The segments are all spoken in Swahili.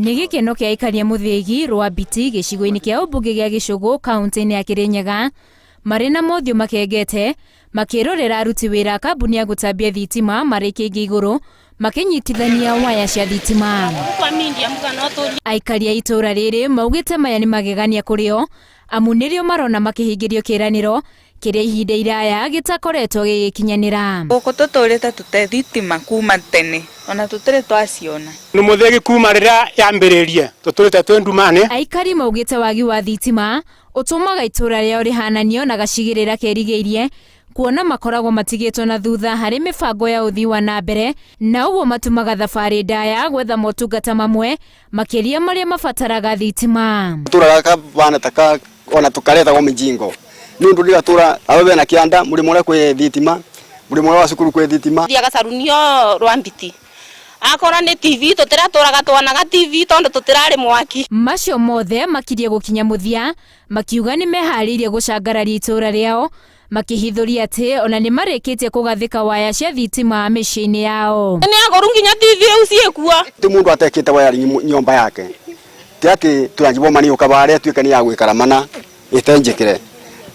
Nĩ gĩkeno kĩa aikari a Mũthĩgi rwa Biti gĩcigo-inĩ kĩa ũmbunge gĩa Gĩcũgũ kaunti-inĩ ya Kĩrĩnyaga marĩ na mothiũ makengete makĩrorera aruti wĩra kambuni ya gũtambia thitima marĩ kĩngĩ igũrũ makĩnyitithania waya cia thitima. Aikari a itũra rĩrĩ maugĩte maya nĩ magegania kũrĩo amu nĩrĩo marona makĩhingĩrio kĩranĩro kĩrĩa ihinda iraya gĩtakoretwo gĩgĩkinyanĩra. Gũkũ tũtũrĩte tũte thitima kuma tene ona tũtirĩ twaciona. Nĩ Mũthĩgi kuma rĩrĩa yambĩrĩrie tũtũrĩte twĩ ndumane. Aikari maugĩte wagi wa thitima ũtũmaga itũra rĩao rĩhananio na gacigĩrĩra kerigĩirie kuona makoragwo matigĩtwo na thutha harĩ mĩbango ya ũthii wa na mbere na ũguo matũmaga thabarĩ ndaya gwetha motungata mamwe makĩria marĩa mabataraga thitima. Tũraga kabana taka ona tukaretha mijingo nĩ ũndũ rĩrĩa tũra awe na kĩanda mũrĩmo ũrĩa kwĩ thitima mũrĩmo wa cukuru kwĩ thitima thia Gacarunio rwa Mbiti akora nĩ TV tũtiratũraga twanaga TV tondũ tũtirarĩ mwaki. Macio mothe makirie gũkinya mũthia makiuga nĩ meharĩirie gũcangararia itũra rĩao makĩhithũria atĩ ona nĩ marĩkĩtie kũgathĩka waya cia thitima mĩciĩ-inĩ yao. Nĩ agũru nginya TV ciĩkuo. Ti mũndũ atekĩte waya nyũmba yake ti atĩ tũranjibwo mani ũkabarĩa tuĩka nĩ ya gwĩkara mana ĩtenjĩkire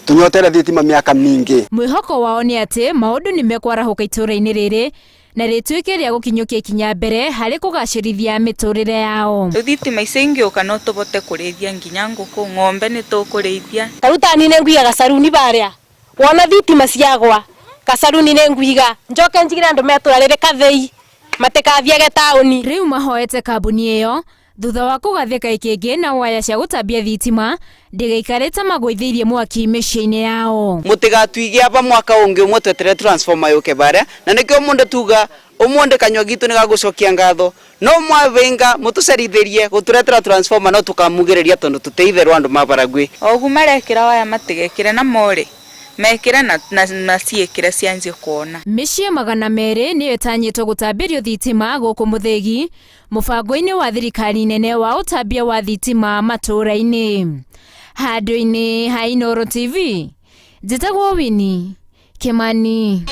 tunyotere thitima mĩaka mingĩ. Mwĩhoko wao nĩ atĩ maũndũ nĩ mekwarahũka itũra-inĩ rĩrĩ na rĩtuĩke rĩa gũkinyũkia ikinya mbere harĩ kũgacĩrithia mĩtũrĩre yao. Thitima ici ingĩũka no tũbote kũrĩithia nginya ngũkũ ng'ombe nĩ tũkũrĩithia. Tarutani nĩ nguiga Gacaruni barĩa wona thitima ciagwa Gacaruni nĩ nguiga njoke njigire andũ metũra rĩrĩ kathei matikathiage taũni. Rĩu mahoete kambuni ĩyo thutha wa kũgathĩka ikĩngĩ na waya cia gũtambia thitima ndĩgĩikarĩte magũithĩirie mwaki mĩciĩ-inĩ yao. Mũtigatuige aba mwaka ũngĩ ũmwe twetere transformer yũke barĩa na nĩkĩo mũndũ tuga ũmũndũ kanyua gitu nĩ gagũcokia ngatho no mwavenga mũtũcerithĩrie gũtũretera transformer no tũkamugĩrĩria tondũ tũteitherwo andũ mabaragwe. Ogu marekĩra waya matigekĩre na more mekĩre na ciĩkĩre cianjie kuona. Mĩciĩ 200 nĩyo ĩtanyĩtwo gũtambĩrio thitima gũkũ Mũthĩgi mũbango-inĩ wa thirikari nene wa ũtambia wa thitima matũra-inĩ. Handũ-inĩ ha Inooro TV njĩtagwo Winnie Kimani.